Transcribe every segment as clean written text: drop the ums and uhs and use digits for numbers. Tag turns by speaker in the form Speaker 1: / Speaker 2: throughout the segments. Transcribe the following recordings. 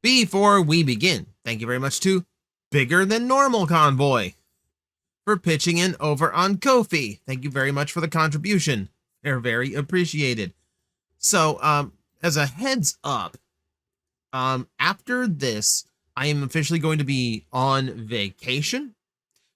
Speaker 1: Before we begin, thank you very much to Bigger Than Normal Convoy for pitching in over on Ko-fi. Thank you very much for the contribution. They're very appreciated. So, as a heads up, after this, I am officially going to be on vacation.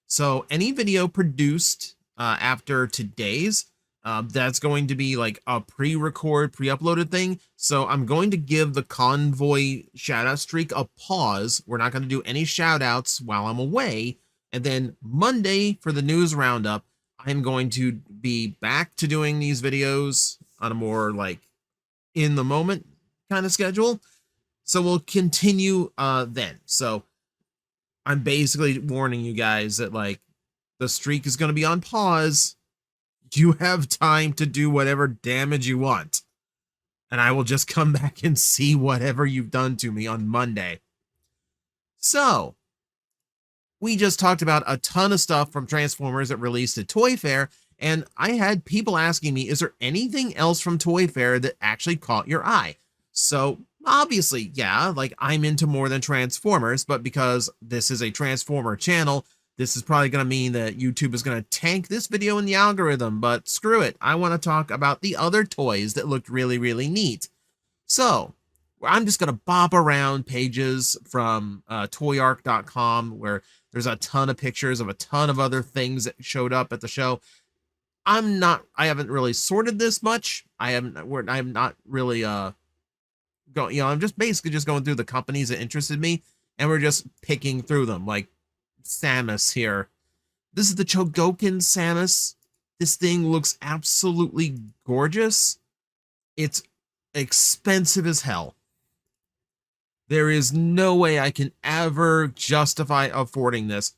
Speaker 1: So any video produced after today's, that's going to be like a pre-record, pre-uploaded thing. So I'm going to give the convoy shoutout streak a pause. We're not going to do any shoutouts while I'm away. And then Monday for the news roundup, I'm going to be back to doing these videos on a more like in the moment kind of schedule. So we'll continue then. So I'm basically warning you guys that like the streak is going to be on pause. You have time to do whatever damage you want. And I will just come back and see whatever you've done to me on Monday. So we just talked about a ton of stuff from Transformers that released at Toyfair, and I had people asking me, is there anything else from Toyfair that actually caught your eye? So obviously, yeah, like I'm into more than Transformers, but because this is a Transformer channel, this is probably going to mean that YouTube is going to tank this video in the algorithm, but screw it. I want to talk about the other toys that looked really, really neat. So I'm just going to bop around pages from toyark.com where there's a ton of pictures of a ton of other things that showed up at the show. I haven't really sorted this much. I'm not really, I'm just basically just going through the companies that interested me, and we're just picking through them, like Samus here. This is the Chogokin Samus. This thing looks absolutely gorgeous. It's expensive as hell. There is no way I can ever justify affording this.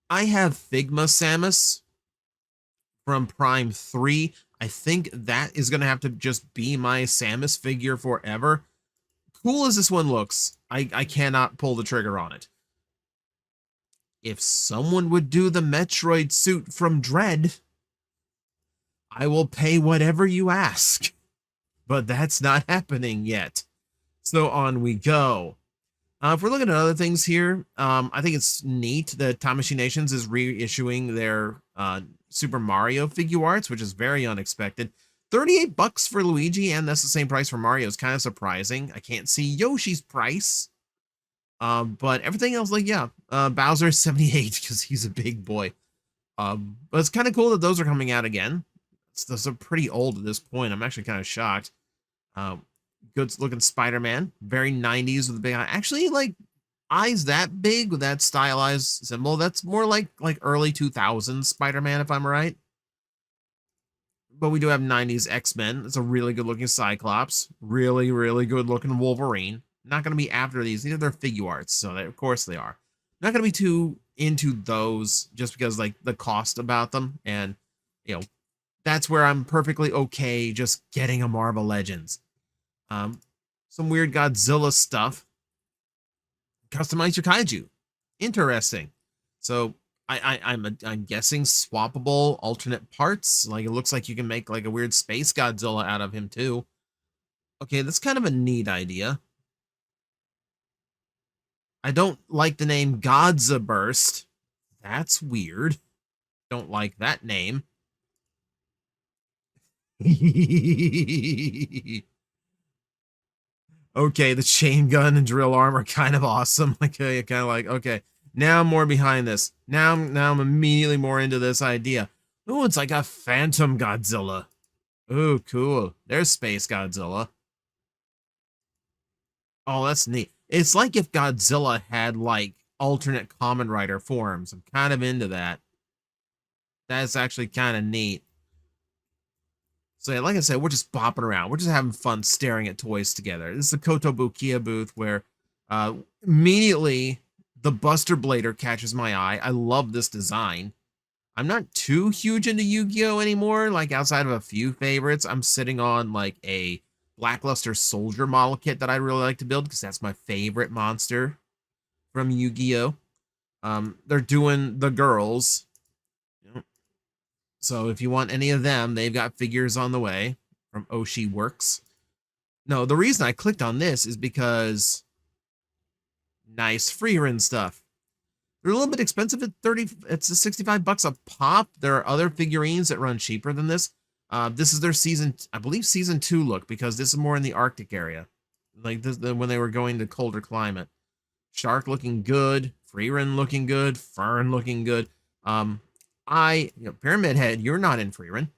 Speaker 1: I have Figma Samus from Prime 3. I think that is going to have to just be my Samus figure forever. Cool as this one looks, I cannot pull the trigger on it. If someone would do the Metroid suit from Dread, I will pay whatever you ask. But that's not happening yet. So on we go. If we're looking at other things here, I think it's neat that Time Machine Nations is reissuing their Super Mario figure arts, which is very unexpected. $38 for Luigi, and that's the same price for Mario. Is kind of surprising. I can't see Yoshi's price. But everything else, like, yeah, Bowser's 78 because he's a big boy. But it's kind of cool that those are coming out again. Those are pretty old at this point. I'm actually kind of shocked. Good looking Spider-Man, very 90s with a big eye. Actually, like eyes that big with that stylized symbol. That's more like early 2000s Spider-Man, if I'm right. But we do have 90s X-Men. It's a really good looking Cyclops. Really, really good looking Wolverine. Not going to be after these. These are their figure arts, so of course they are. Not going to be too into those just because like the cost about them, and you know that's where I'm perfectly okay just getting a Marvel Legends. Some weird Godzilla stuff. Customize your kaiju. Interesting. So I'm guessing swappable alternate parts. Like it looks like you can make like a weird space Godzilla out of him too. Okay, that's kind of a neat idea. I don't like the name Godza Burst. That's weird. Don't like that name. Okay, the chain gun and drill arm are kind of awesome. Like, kind of like, okay, now I'm more behind this. Now I'm immediately more into this idea. Oh, it's like a Phantom Godzilla. Oh, cool. There's Space Godzilla. Oh, that's neat. It's like if Godzilla had like alternate Kamen Rider forms. I'm kind of into that. That's actually kind of neat. So yeah, like I said, we're just bopping around. We're just having fun staring at toys together. This is the Kotobukiya booth where immediately the Buster Blader catches my eye. I love this design. I'm not too huge into Yu-Gi-Oh anymore. Like outside of a few favorites, I'm sitting on like a Blackluster Soldier model kit that I really like to build because that's my favorite monster from Yu-Gi-Oh. They're doing the girls. So if you want any of them, they've got figures on the way from Oshi Works. No, the reason I clicked on this is because Nice Freerin stuff. They're a little bit expensive at 30. It's $65 a pop. There are other figurines that run cheaper than this. This is their season, I believe, season 2 look, because this is more in the Arctic area, like this when they were going to colder climate. Shark looking good, Freerin looking good, Fern looking good. Pyramid Head, you're not in Freerin.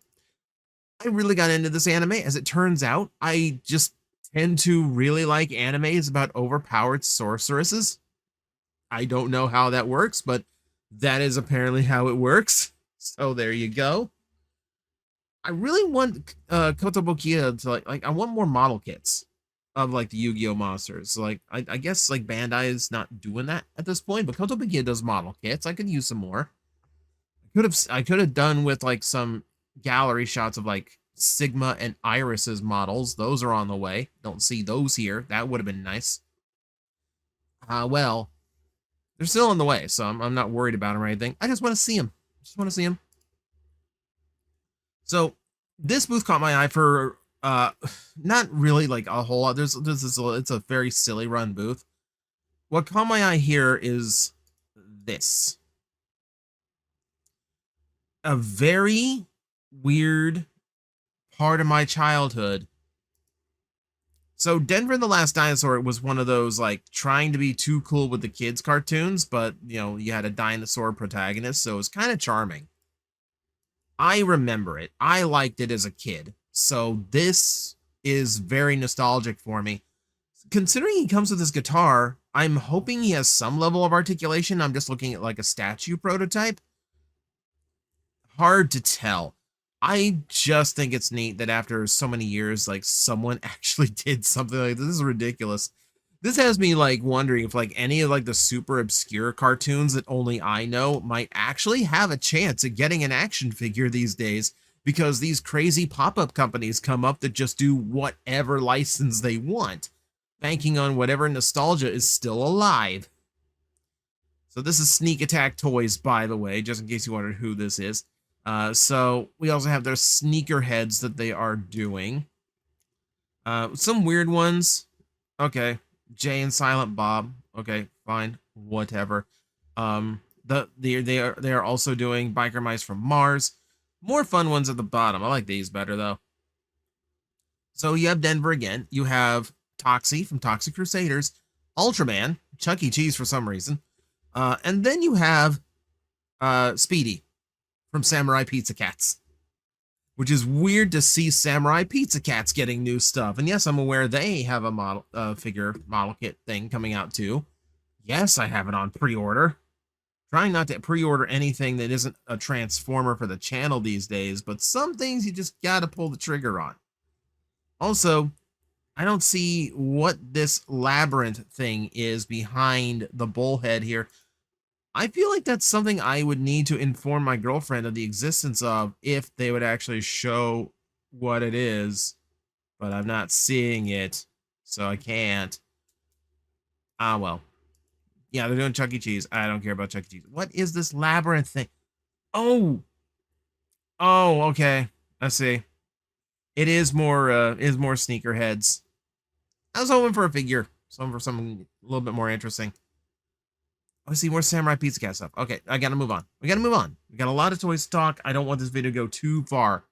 Speaker 1: I really got into this anime. As it turns out, I just tend to really like animes about overpowered sorceresses. I don't know how that works, but that is apparently how it works. So there you go. I really want Kotobukiya to like I want more model kits of like the Yu-Gi-Oh monsters. Like I guess like Bandai is not doing that at this point, but Kotobukiya does model kits. I could use some more. I could have done with like some gallery shots of like Sigma and Iris's models. Those are on the way. Don't see those here. That would have been nice. Well, they're still on the way, so I'm not worried about them or anything. I just want to see them. So this booth caught my eye for not really like a whole lot. It's a very silly run booth. What caught my eye here is this. A very weird part of my childhood. So Denver the Last Dinosaur was one of those like trying to be too cool with the kids cartoons, but you know, you had a dinosaur protagonist, so it was kind of charming. I remember it. I liked it as a kid. So this is very nostalgic for me. Considering he comes with his guitar, I'm hoping he has some level of articulation. I'm just looking at like a statue prototype. Hard to tell. I just think it's neat that after so many years, like someone actually did something like this. This is ridiculous. This has me like wondering if like any of like the super obscure cartoons that only I know might actually have a chance at getting an action figure these days, because these crazy pop-up companies come up that just do whatever license they want, banking on whatever nostalgia is still alive. So this is Sneak Attack Toys, by the way, just in case you wondered who this is. So we also have their sneaker heads that they are doing. Some weird ones. Okay. Jay and Silent Bob. Okay, fine. Whatever. They are also doing Biker Mice from Mars. More fun ones at the bottom. I like these better though. So you have Denver again. You have Toxie from Toxic Crusaders, Ultraman, Chuck E. Cheese for some reason. And then you have Speedy from Samurai Pizza Cats, which is weird to see Samurai Pizza Cats getting new stuff. And yes, I'm aware they have a model figure model kit thing coming out too. Yes, I have it on pre-order. Trying not to pre-order anything that isn't a Transformer for the channel these days, but some things you just gotta pull the trigger on. Also, I don't see what this labyrinth thing is behind the bullhead here. I feel like that's something I would need to inform my girlfriend of the existence of if they would actually show what it is, but I'm not seeing it, so I can't. Well. Yeah, they're doing Chuck E. Cheese. I don't care about Chuck E. Cheese. What is this labyrinth thing? Oh, okay. I see. It is more sneakerheads. I was hoping for a figure, for something a little bit more interesting. I see more Samurai Pizza Cat stuff. Okay, I gotta move on. We got a lot of toys to talk. I don't want this video to go too far.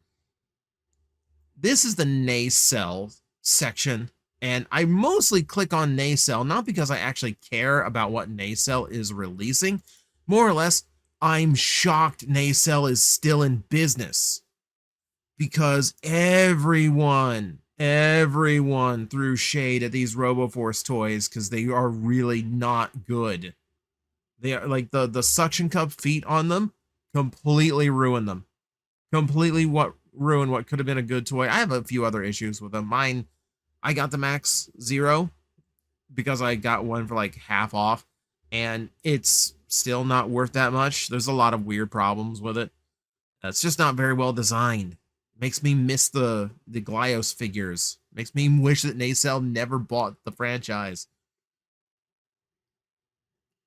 Speaker 1: This is the Nacelle section, and I mostly click on Nacelle, not because I actually care about what Nacelle is releasing. More or less, I'm shocked Nacelle is still in business, because everyone threw shade at these RoboForce toys because they are really not good. They are like the suction cup feet on them completely ruin them. Ruin what could have been a good toy. I have a few other issues with them. Mine, I got the Max Zero because I got one for like half off, and it's still not worth that much. There's a lot of weird problems with it. It's just not very well designed. Makes me miss the Glyos figures. Makes me wish that Nacelle never bought the franchise.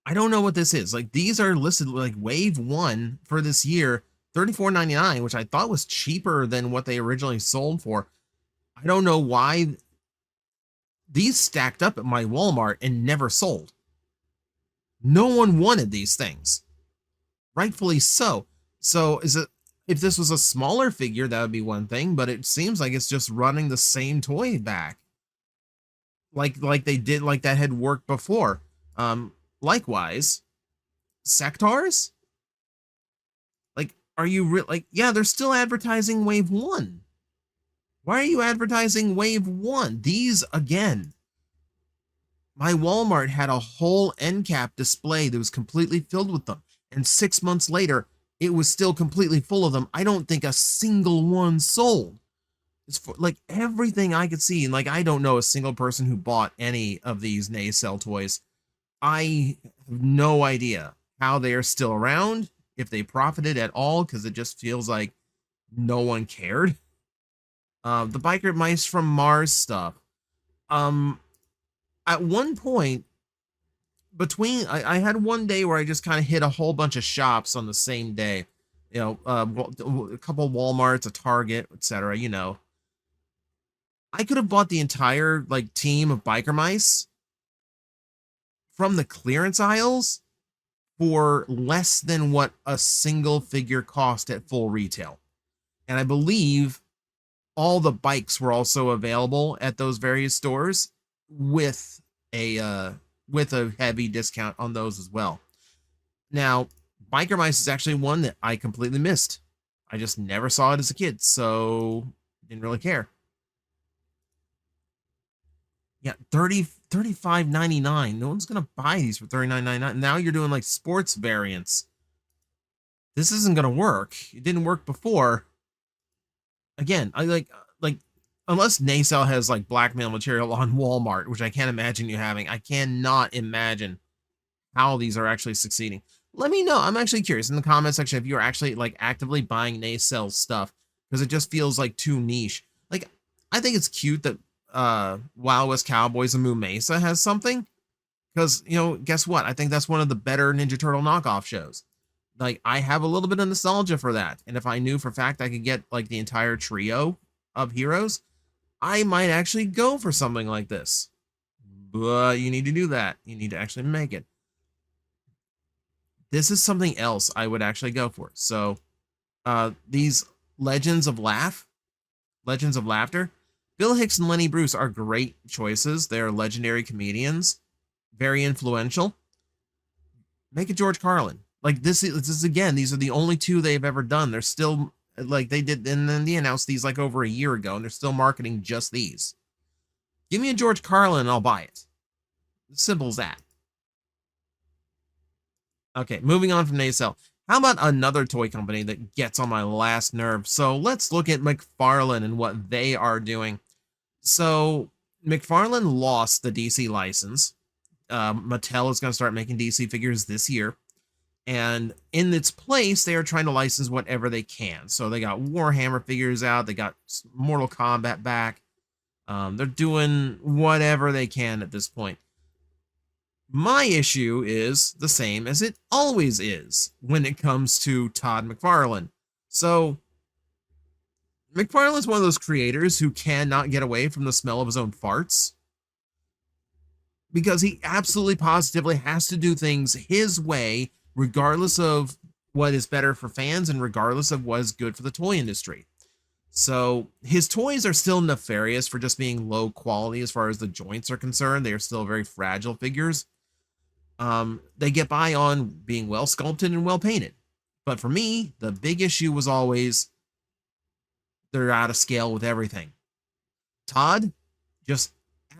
Speaker 1: I don't know what this is. Like, these are listed like wave 1 for this year, $34.99, which I thought was cheaper than what they originally sold for. I don't know why these stacked up at my Walmart and never sold. No one wanted these things. Rightfully so. So is it, if this was a smaller figure, that would be one thing, but it seems like it's just running the same toy back. Like they did, like that had worked before. Likewise, sectors? Like, are you like, yeah, they're still advertising Wave 1. Why are you advertising Wave 1? These, again, my Walmart had a whole end cap display that was completely filled with them. And 6 months later, it was still completely full of them. I don't think a single one sold. It's for, like, everything I could see. And like, I don't know a single person who bought any of these Nacelle toys. I have no idea how they are still around, if they profited at all, because it just feels like no one cared. The biker mice from Mars stuff. At one point, I had one day where I just kind of hit a whole bunch of shops on the same day. You know, a couple Walmarts, a Target, etc. You know, I could have bought the entire like team of biker mice from the clearance aisles for less than what a single figure cost at full retail. And I believe all the bikes were also available at those various stores with a heavy discount on those as well. Now, biker mice is actually one that I completely missed. I just never saw it as a kid, so didn't really care. Yeah, $35.99. No one's gonna buy these for $39.99. Now you're doing like sports variants. This isn't gonna work. It didn't work before. Again, I like unless Nacelle has like blackmail material on Walmart, which I can't imagine you having. I cannot imagine how these are actually succeeding. Let me know. I'm actually curious in the comment section if you're actually like actively buying Nacelle stuff, because it just feels like too niche. Like, I think it's cute that Wild West Cowboys and Moo Mesa has something, because, you know, guess what? I think that's one of the better Ninja Turtle knockoff shows. Like, I have a little bit of nostalgia for that, and if I knew for a fact I could get like the entire trio of heroes, I might actually go for something like this. But you need to do that. You need to actually make it. This is something else I would actually go for. So these Legends of Laughter, Bill Hicks and Lenny Bruce are great choices. They're legendary comedians, very influential. Make it George Carlin. Like, this is again, these are the only two they've ever done. They're still, like, they did, and then they announced these like over a year ago, and they're still marketing just these. Give me a George Carlin and I'll buy it. Simple as that. Okay, moving on from Nacelle. How about another toy company that gets on my last nerve? So let's look at McFarlane and what they are doing. So McFarlane lost the DC license. Mattel is going to start making DC figures this year. And in its place, they are trying to license whatever they can. So they got Warhammer figures out. They got Mortal Kombat back. They're doing whatever they can at this point. My issue is the same as it always is when it comes to Todd McFarlane. So McFarlane's one of those creators who cannot get away from the smell of his own farts, because he absolutely positively has to do things his way, regardless of what is better for fans and regardless of what is good for the toy industry. So his toys are still nefarious for just being low quality as far as the joints are concerned. They are still very fragile figures. They get by on being well sculpted and well painted. But for me, the big issue was always they're out of scale with everything. Todd just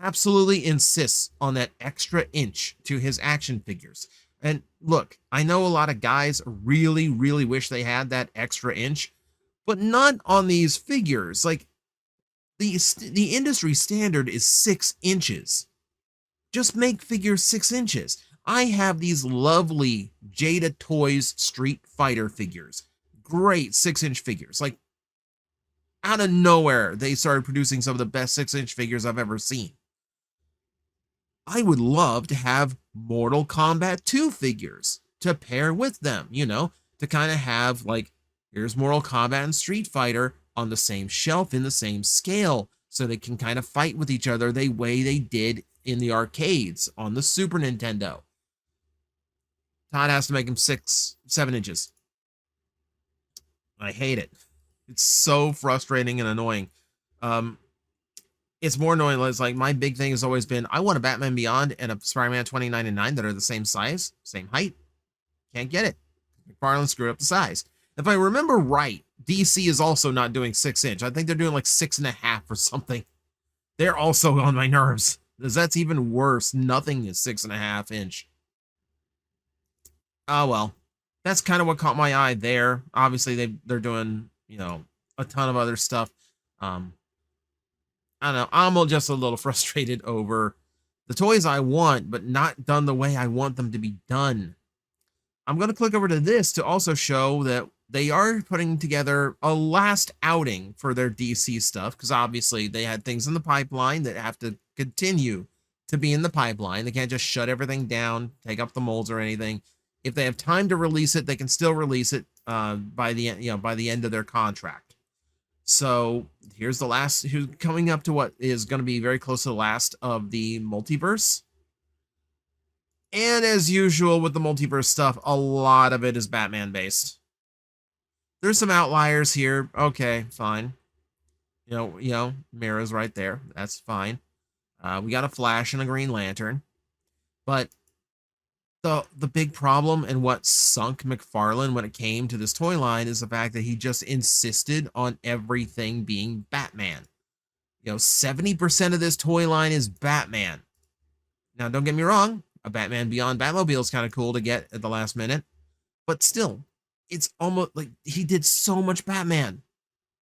Speaker 1: absolutely insists on that extra inch to his action figures. And look, I know a lot of guys really, really wish they had that extra inch, but not on these figures. Like, the industry standard is 6 inches. Just make figures 6 inches. I have these lovely Jada Toys Street Fighter figures. Great 6-inch figures. Like, out of nowhere, they started producing some of the best 6-inch figures I've ever seen. I would love to have Mortal Kombat 2 figures to pair with them, you know, to kind of have, like, here's Mortal Kombat and Street Fighter on the same shelf in the same scale, so they can kind of fight with each other the way they did in the arcades on the Super Nintendo. Todd has to make him 7 inches. I hate it. It's so frustrating and annoying. It's more annoying. It's like my big thing has always been, I want a Batman Beyond and a Spider-Man 29 and 9 that are the same size, same height. Can't get it. McFarlane screwed up the size. If I remember right, DC is also not doing 6-inch. I think they're doing like 6.5 or something. They're also on my nerves, because that's even worse. Nothing is 6.5 inch. Oh well, that's kind of what caught my eye there. Obviously, they're doing, you know, a ton of other stuff. I don't know. I'm just a little frustrated over the toys I want, but not done the way I want them to be done. I'm going to click over to this to also show that they are putting together a last outing for their DC stuff, because obviously they had things in the pipeline that have to continue to be in the pipeline. They can't just shut everything down, take up the molds or anything. If they have time to release it, they can still release it by the end of their contract. So here's the last, who's coming up to what is going to be very close to the last of the multiverse. And as usual with the multiverse stuff, a lot of it is Batman based. There's some outliers here. Okay, fine. You know, Mira's right there. That's fine. We got a Flash and a Green Lantern. But the big problem and what sunk McFarlane when it came to this toy line is the fact that he just insisted on everything being Batman. You know, 70% of this toy line is Batman. Now, don't get me wrong, a Batman Beyond Batmobile is kind of cool to get at the last minute, but still, it's almost like he did so much Batman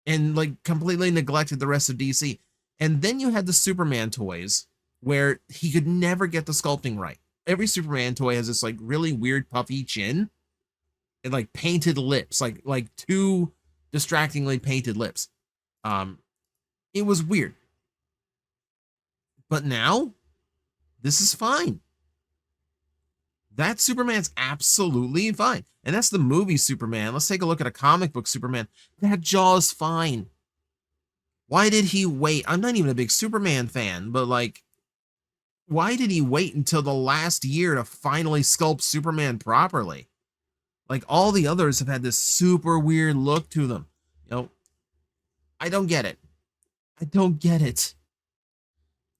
Speaker 1: and like completely neglected the rest of DC. And then you had the Superman toys where he could never get the sculpting right. Every Superman toy has this like really weird puffy chin and like painted lips, like too distractingly painted lips. It was weird. But now this is fine. That Superman's absolutely fine. And that's the movie Superman. Let's take a look at a comic book Superman. That jaw's fine. Why did he wait? I'm not even a big Superman fan, but like, why did he wait until the last year to finally sculpt Superman properly? Like, all the others have had this super weird look to them. You know, I don't get it. I don't get it.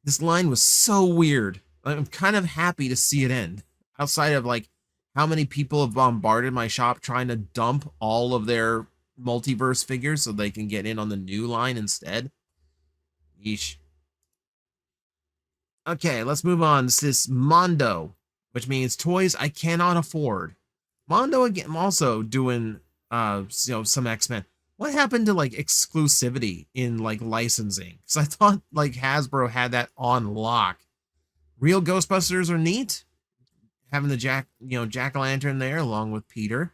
Speaker 1: This line was so weird. I'm kind of happy to see it end. Outside of like how many people have bombarded my shop trying to dump all of their multiverse figures so they can get in on the new line instead. Yeesh. Okay, let's move on. This is Mondo, which means toys I cannot afford. Mondo again also doing some X-Men. What happened to like exclusivity in like licensing? Because I thought like Hasbro had that on lock. Real Ghostbusters are neat. Having the Jack-o'-lantern there along with Peter.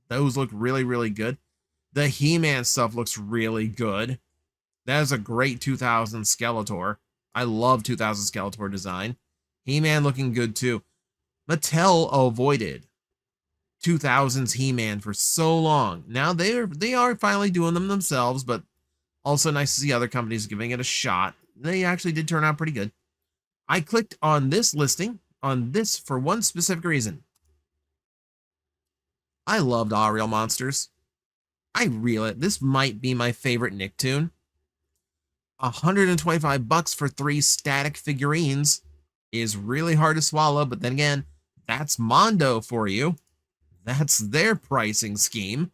Speaker 1: Those look really, really good. The He-Man stuff looks really good. That is a great 2000 Skeletor. I love 2000 Skeletor design. He-Man looking good too. Mattel avoided 2000s He-Man for so long. Now they are finally doing them themselves, but also nice to see other companies giving it a shot. They actually did turn out pretty good. I clicked on this listing on this for one specific reason. I loved Ariel Monsters. This might be my favorite Nicktoon. $125 for 3 static figurines is really hard to swallow, but then again, that's Mondo for you. That's their pricing scheme.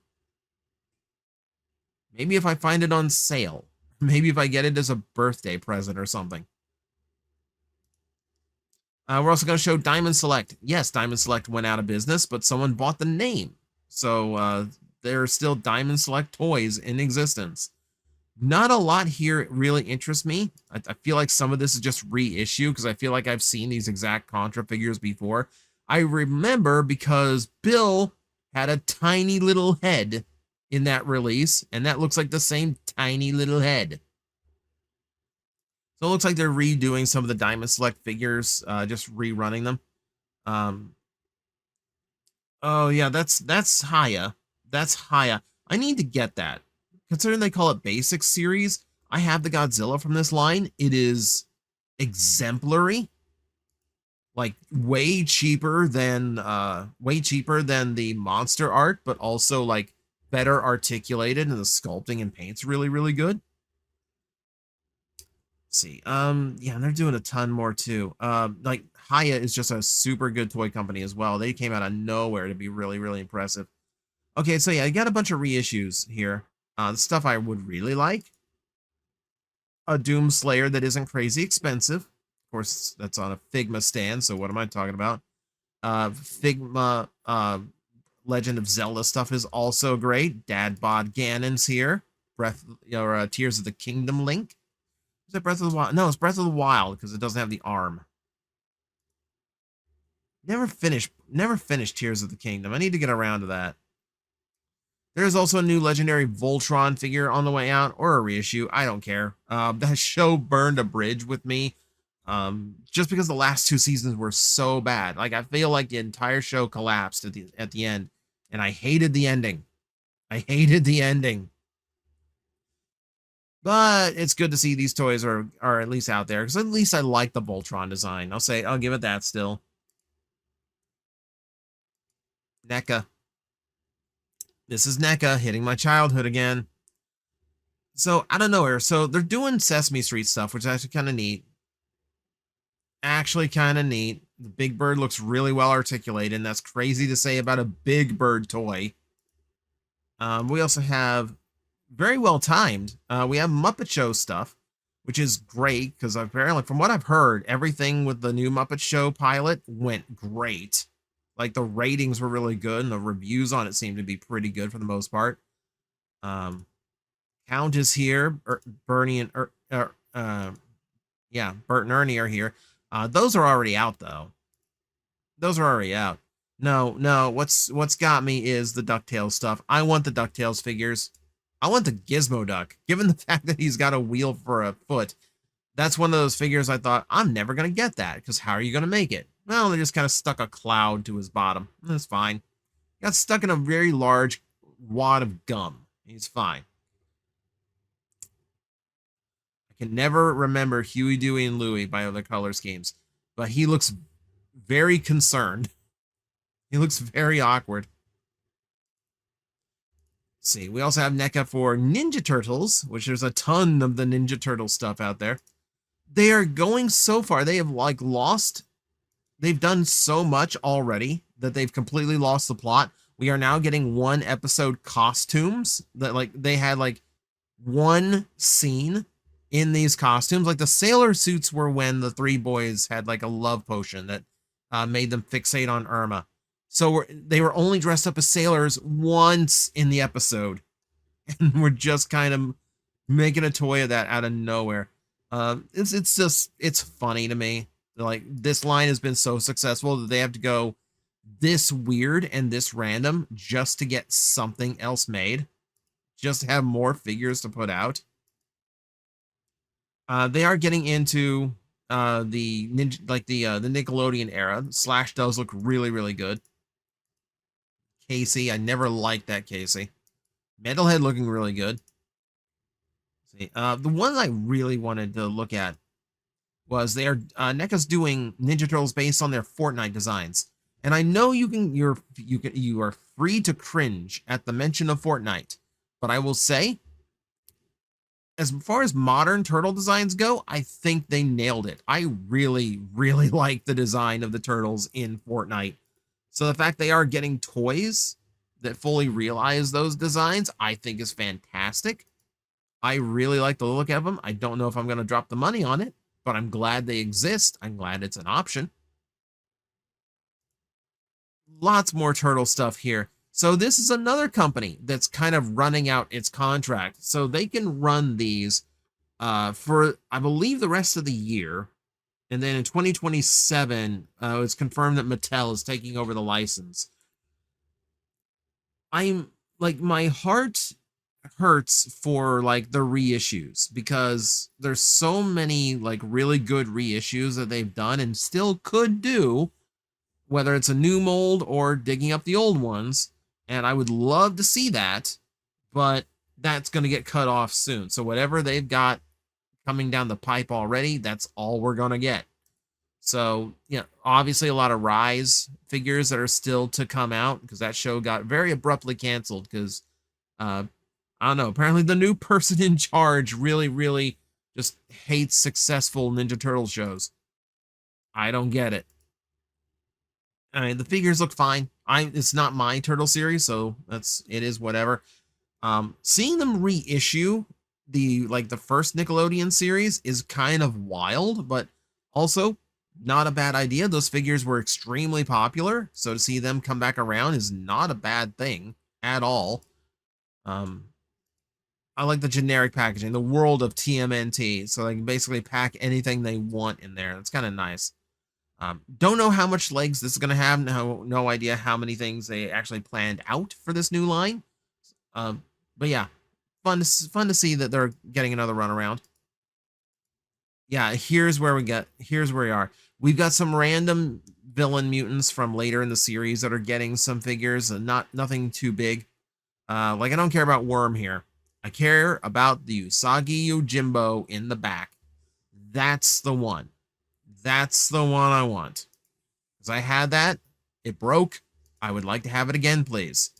Speaker 1: Maybe if I find it on sale. Maybe if I get it as a birthday present or something. We're also going to show Diamond Select. Yes, Diamond Select went out of business, but someone bought the name. So there are still Diamond Select toys in existence. Not a lot here really interests me. I feel like some of this is just reissue because I feel like I've seen these exact Contra figures before. I remember because Bill had a tiny little head in that release, and that looks like the same tiny little head. So it looks like they're redoing some of the Diamond Select figures, just rerunning them. Oh yeah, that's Hiya. That's Hiya. I need to get that. Considering they call it Basic Series, I have the Godzilla from this line. It is exemplary. like way cheaper than the monster art, but also like better articulated, and the sculpting and paint's really, really good. Let's see. Yeah, and they're doing a ton more too. Like Hiya is just a super good toy company as well. They came out of nowhere to be really, really impressive. Okay, so yeah, I got a bunch of reissues here. The stuff I would really like. A Doom Slayer that isn't crazy expensive. Of course, that's on a Figma stand, so what am I talking about? Figma Legend of Zelda stuff is also great. Dad Bod Ganon's here. Tears of the Kingdom Link. Is it Breath of the Wild? No, it's Breath of the Wild because it doesn't have the arm. Never finished Tears of the Kingdom. I need to get around to that. There's also a new legendary Voltron figure on the way out, or a reissue. I don't care. That show burned a bridge with me, just because the last 2 seasons were so bad. Like, I feel like the entire show collapsed at the end, and I hated the ending. I hated the ending. But it's good to see these toys are at least out there, because at least I like the Voltron design. I'll give it that still. NECA. This is NECA hitting my childhood again. So, out of nowhere, so they're doing Sesame Street stuff, which is actually kind of neat. The Big Bird looks really well articulated, and that's crazy to say about a Big Bird toy. We also have very well timed. We have Muppet Show stuff, which is great because apparently, from what I've heard, everything with the new Muppet Show pilot went great. Like, the ratings were really good, and the reviews on it seemed to be pretty good for the most part. Count is here. Bernie and Bert and Ernie are here. Those are already out, though. Those are already out. No. What's got me is the DuckTales stuff. I want the DuckTales figures. I want the Gizmo Duck. Given the fact that he's got a wheel for a foot, that's one of those figures I thought, I'm never going to get that, because how are you going to make it? Well, they just kind of stuck a cloud to his bottom. That's fine. He got stuck in a very large wad of gum. He's fine. I can never remember Huey, Dewey, and Louie by other color schemes, but he looks very concerned. He looks very awkward. Let's see, we also have NECA for Ninja Turtles, which there's a ton of the Ninja Turtle stuff out there. They are going so far. They have they've done so much already that they've completely lost the plot. We are now getting 1 episode costumes that they had one scene in these costumes. Like, the sailor suits were when the 3 boys had a love potion that made them fixate on Irma. So they were only dressed up as sailors once in the episode, and we're just kind of making a toy of that out of nowhere. It's funny to me. This line has been so successful that they have to go this weird and this random just to get something else made, just to have more figures to put out. They are getting into the Nickelodeon era. Slash does look really, really good. Casey, I never liked that Casey. Metalhead looking really good. See, the one I really wanted to look at was NECA's doing Ninja Turtles based on their Fortnite designs. And I know you are free to cringe at the mention of Fortnite, but I will say, as far as modern turtle designs go, I think they nailed it. I really, really like the design of the turtles in Fortnite. So the fact they are getting toys that fully realize those designs, I think is fantastic. I really like the look of them. I don't know if I'm going to drop the money on it, but I'm glad they exist. I'm glad it's an option. Lots more turtle stuff here. So this is another company that's kind of running out its contract. So they can run these for, I believe, the rest of the year. And then in 2027, it's confirmed that Mattel is taking over the license. My heart hurts for the reissues, because there's so many really good reissues that they've done and still could do, whether it's a new mold or digging up the old ones. And I would love to see that, but that's going to get cut off soon. So whatever they've got coming down the pipe already, that's all we're going to get. So, yeah, obviously a lot of Rise figures that are still to come out because that show got very abruptly canceled because, I don't know, apparently the new person in charge really, really just hates successful Ninja Turtle shows. I don't get it. I mean, the figures look fine. It's not my Turtle series, so it is whatever. Seeing them reissue the first Nickelodeon series is kind of wild, but also not a bad idea. Those figures were extremely popular, so to see them come back around is not a bad thing at all. Um, I like the generic packaging, the world of TMNT, so they can basically pack anything they want in there. That's kind of nice. Don't know how much legs this is going to have. No idea how many things they actually planned out for this new line. But yeah, fun to see that they're getting another run around. Yeah, here's where we are. We've got some random villain mutants from later in the series that are getting some figures, and nothing too big. Like I don't care about Worm here. I care about the Usagi Yojimbo in the back. That's the one. That's the one I want. Because I had that. It broke. I would like to have it again, please.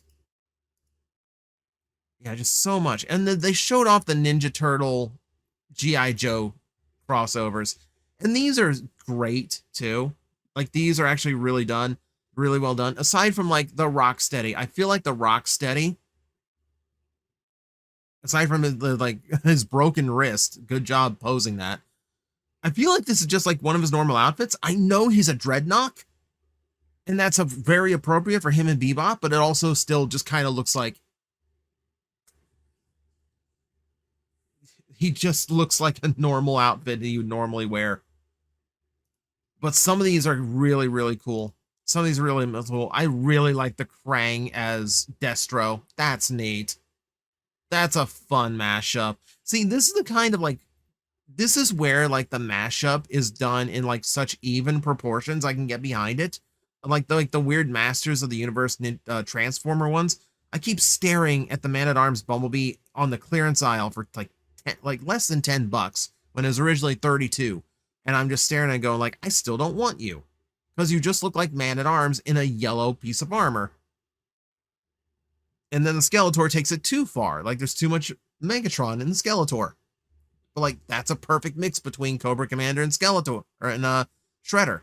Speaker 1: Yeah, just so much. And they showed off the Ninja Turtle G.I. Joe crossovers. And these are great, too. Like, these are actually really done. Really well done. Aside from, like, the Rocksteady. I feel like the Rocksteady, aside from his broken wrist, good job posing that. I feel like this is just like one of his normal outfits. I know he's a Dreadnought, and that's very appropriate for him and Bebop, but it also still just kind of looks like he just looks like a normal outfit that you normally wear. But some of these are really, really cool. Some of these are really cool. I really like the Krang as Destro. That's neat. That's a fun mashup. See, this is the kind of this is where like the mashup is done in like such even proportions. I can get behind it. Like the weird Masters of the Universe Transformer ones. I keep staring at the Man-at-Arms Bumblebee on the clearance aisle for like less than $10 when it was originally 32, and I'm just staring and going like, I still don't want you because you just look like Man-at-Arms in a yellow piece of armor. And then the Skeletor takes it too far. Like there's too much Megatron in the Skeletor. But like that's a perfect mix between Cobra Commander and Skeletor and Shredder.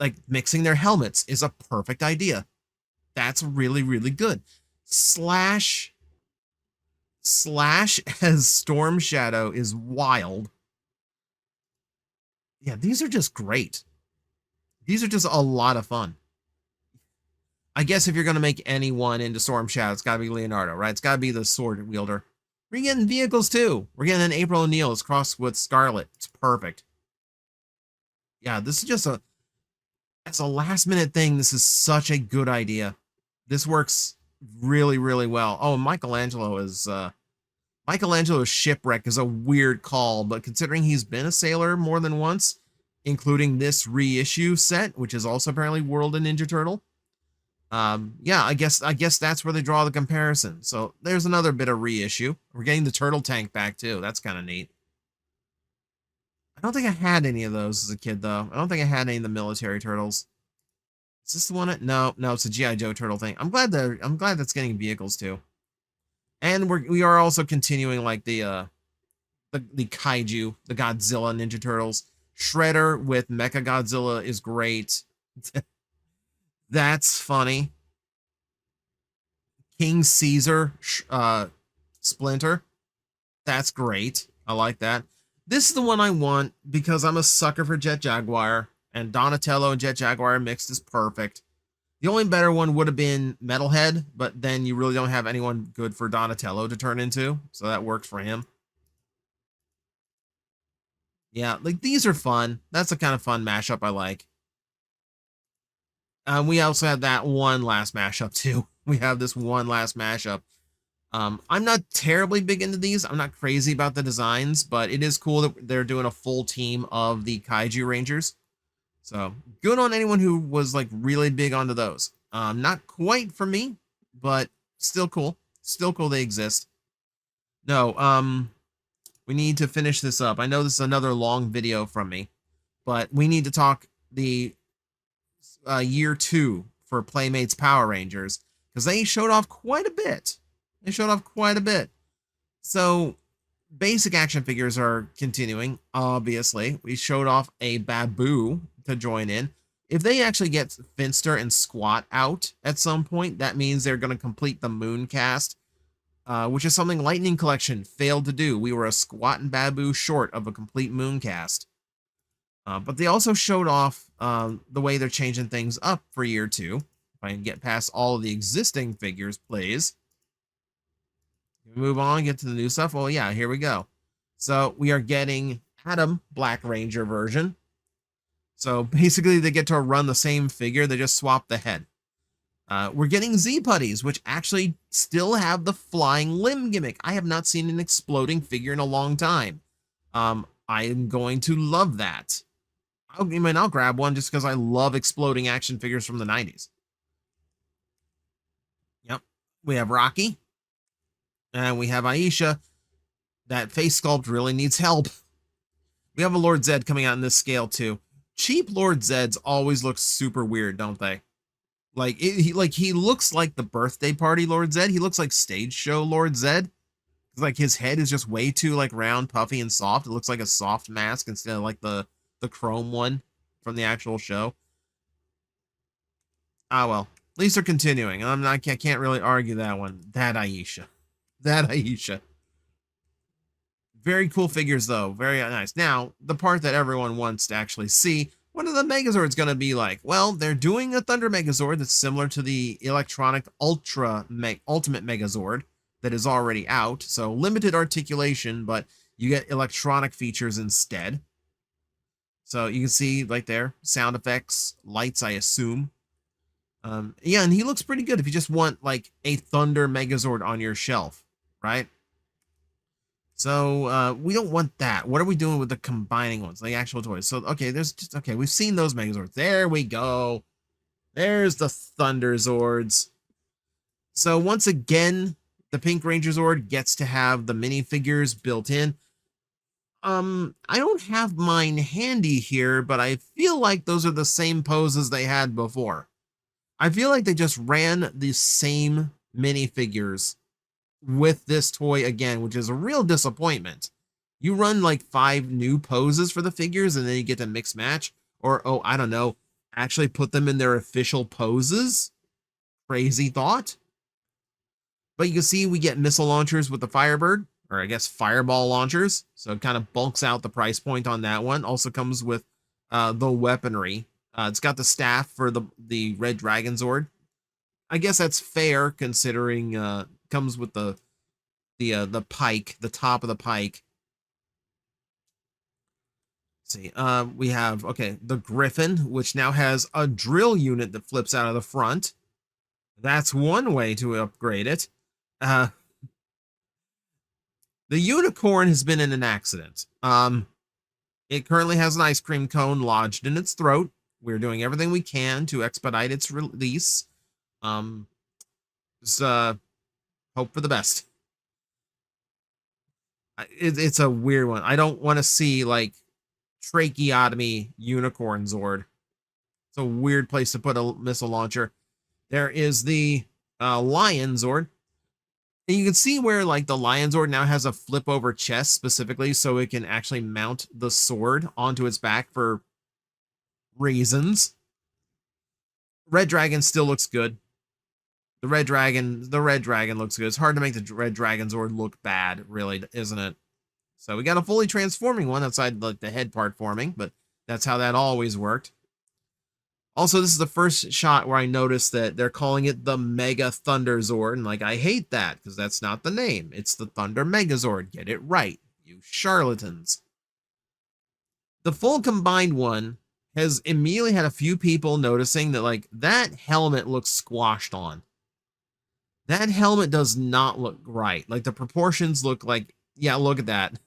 Speaker 1: Like mixing their helmets is a perfect idea. That's really, really good. Slash as Storm Shadow is wild. Yeah, these are just great. These are just a lot of fun. I guess if you're going to make anyone into Storm Shadow, it's got to be Leonardo, right? It's got to be the sword wielder. We're getting vehicles too. We're getting an April O'Neil as crossed with Scarlet. It's perfect. Yeah, this is just as a last minute thing, this is such a good idea. This works really, really well. Oh, Michelangelo's shipwreck is a weird call, but considering he's been a sailor more than once, including this reissue set, which is also apparently World of Ninja Turtle. Yeah, I guess that's where they draw the comparison. So there's another bit of reissue. We're getting the turtle tank back too. That's kind of neat. I don't think I had any of those as a kid though. I don't think I had any of the military turtles. Is this the one? No, it's a G.I. Joe turtle thing. I'm glad that's getting vehicles too. And we are also continuing like the kaiju, the Godzilla Ninja Turtles. Shredder with Mecha Godzilla is great. That's funny. King Caesar Splinter. That's great. I like that. This is the one I want because I'm a sucker for Jet Jaguar, and Donatello and Jet Jaguar mixed is perfect. The only better one would have been Metalhead, but then you really don't have anyone good for Donatello to turn into, so that works for him. Yeah, like these are fun. That's the kind of fun mashup I like. We also have that one last mashup too. We have this one last mashup. I'm not terribly big into these. I'm not crazy about the designs, but it is cool that they're doing a full team of the Kaiju Rangers. So good on anyone who was like really big onto those. Not quite for me, but still cool. Still cool they exist. No, we need to finish this up. I know this is another long video from me, but we need to talk the year 2 for Playmates Power Rangers, because they showed off quite a bit. So basic action figures are continuing, obviously. We showed off a Babu to join in. If they actually get Finster and Squat out at some point, that means they're going to complete the Mooncast, which is something Lightning Collection failed to do. We were a Squat and Babu short of a complete Mooncast. But they also showed off the way they're changing things up for year 2. If I can get past all of the existing figures, please. Move on, get to the new stuff. Well, yeah, here we go. So we are getting Adam Black Ranger version. So basically they get to run the same figure, they just swap the head. We're getting Z-Putties, which actually still have the flying limb gimmick. I have not seen an exploding figure in a long time. I am going to love that. I'll grab one just because I love exploding action figures from the 90s. Yep. We have Rocky. And we have Aisha. That face sculpt really needs help. We have a Lord Zed coming out in this scale too. Cheap Lord Zeds always look super weird, don't they? Like he looks like the birthday party Lord Zed. He looks like stage show Lord Zed. Like his head is just way too like round, puffy, and soft. It looks like a soft mask instead of like the chrome one from the actual show. Ah well, at least they're continuing. I can't really argue that one. That Aisha. Very cool figures though, very nice. Now, the part that everyone wants to actually see, what are the Megazords going to be like? Well, they're doing a Thunder Megazord that's similar to the Electronic Ultimate Megazord that is already out. So limited articulation, but you get electronic features instead. So you can see like there, sound effects, lights, I assume. Yeah, and he looks pretty good if you just want like a Thunder Megazord on your shelf, right? So we don't want that. What are we doing with the combining ones, the actual toys? So okay, we've seen those Megazords. There we go. There's the Thunder Zords. So once again, the Pink Ranger Zord gets to have the minifigures built in. I don't have mine handy here, but I feel like those are the same poses they had before. I feel like they just ran the same minifigures with this toy again, which is a real disappointment. You run like 5 new poses for the figures and then you get to mix match, or oh, I don't know, actually put them in their official poses. Crazy thought. But you can see we get missile launchers with the Firebird, or I guess fireball launchers. So it kind of bulks out the price point on that one. Also comes with the weaponry. It's got the staff for the Red Dragon Zord. I guess that's fair considering comes with the pike, the top of the pike. Let's see, we have the Griffin, which now has a drill unit that flips out of the front. That's one way to upgrade it. The Unicorn has been in an accident. It currently has an ice cream cone lodged in its throat. We're doing everything we can to expedite its release. Just hope for the best. It's a weird one. I don't want to see like tracheotomy Unicorn Zord. It's a weird place to put a missile launcher. There is the Lion Zord. And you can see where like the Lion Zord now has a flip over chest specifically so it can actually mount the sword onto its back for reasons. Red Dragon still looks good. The Red Dragon looks good. It's hard to make the Red Dragon Zord look bad, really, isn't it? So we got a fully transforming one outside like the head part forming, but that's how that always worked. Also, this is the first shot where I noticed that they're calling it the Mega Thunder Zord, and like I hate that because that's not the name. It's the Thunder Megazord. Get it right, you charlatans. The full combined one has immediately had a few people noticing that like that helmet looks squashed on. That helmet does not look right. Like the proportions look like, yeah, look at that.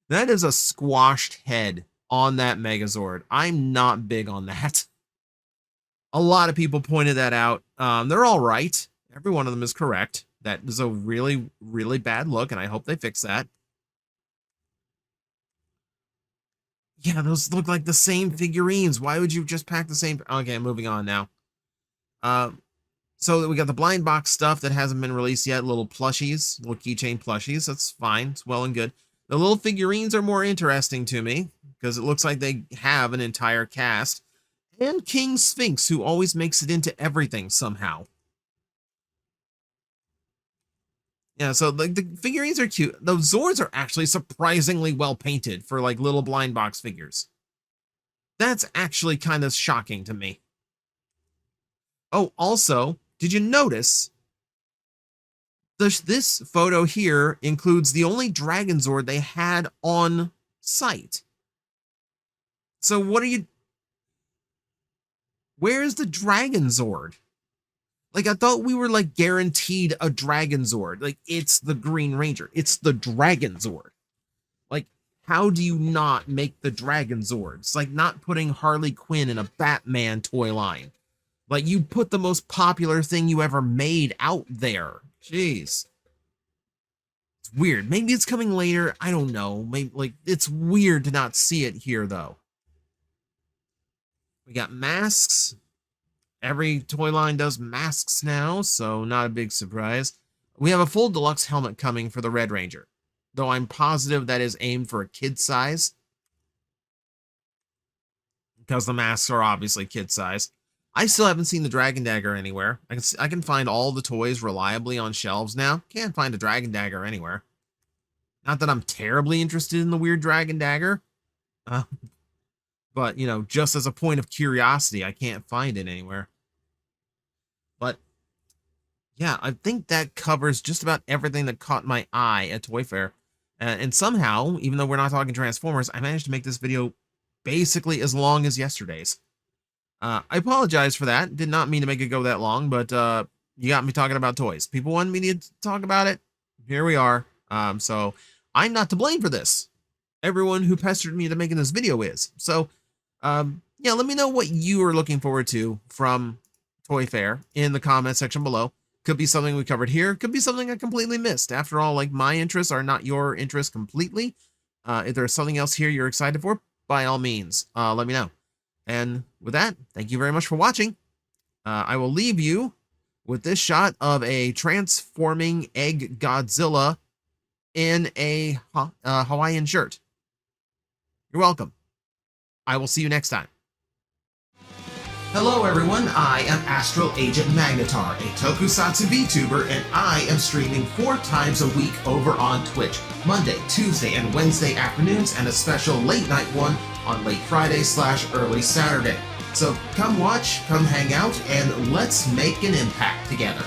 Speaker 1: That is a squashed head on that Megazord. I'm not big on that. A lot of people pointed that out. They're all right. Every one of them is correct. That is a really, really bad look, and I hope they fix that. Yeah, those look like the same figurines. Why would you just pack the same? Okay, moving on now. So we got the blind box stuff that hasn't been released yet. Little plushies, little keychain plushies. That's fine. It's well and good. The little figurines are more interesting to me because it looks like they have an entire cast. And King Sphinx, who always makes it into everything somehow. Yeah, so like the figurines are cute. Those Zords are actually surprisingly well painted for like little blind box figures. That's actually kind of shocking to me. Oh, also, did you notice this photo here includes the only Dragon Zord they had on site? So what are you... Where's the Dragon Zord? Like, I thought we were, like, guaranteed a Dragon Zord. Like, it's the Green Ranger. It's the Dragon Zord. Like, how do you not make the Dragon Zord? It's like not putting Harley Quinn in a Batman toy line. Like, you put the most popular thing you ever made out there. Jeez. It's weird. Maybe it's coming later. I don't know. Maybe, like, it's weird to not see it here, though. We got masks. Every toy line does masks now, so not a big surprise. We have a full deluxe helmet coming for the Red Ranger, though I'm positive that is aimed for a kid size, because the masks are obviously kid size. I still haven't seen the Dragon Dagger anywhere. I can find all the toys reliably on shelves now. Can't find a Dragon Dagger anywhere. Not that I'm terribly interested in the weird Dragon Dagger. But, you know, just as a point of curiosity, I can't find it anywhere. But, yeah, I think that covers just about everything that caught my eye at Toyfair. And somehow, even though we're not talking Transformers, I managed to make this video basically as long as yesterday's. I apologize for that. Did not mean to make it go that long, but you got me talking about toys. People wanted me to talk about it. Here we are. So I'm not to blame for this. Everyone who pestered me into making this video is. So, yeah, let me know what you are looking forward to from Toyfair in the comment section below. Could be something we covered here. Could be something I completely missed. After all, like, my interests are not your interests completely. If there's something else here you're excited for, by all means, let me know. And with that, thank you very much for watching. I will leave you with this shot of a transforming egg Godzilla in a Hawaiian shirt. You're welcome. I will see you next time. Hello everyone, I am Astral Agent Magnetar, a tokusatsu VTuber, and I am streaming 4 times a week over on Twitch, Monday, Tuesday, and Wednesday afternoons, and a special late night one on late Friday/early Saturday. So come watch, come hang out, and let's make an impact together.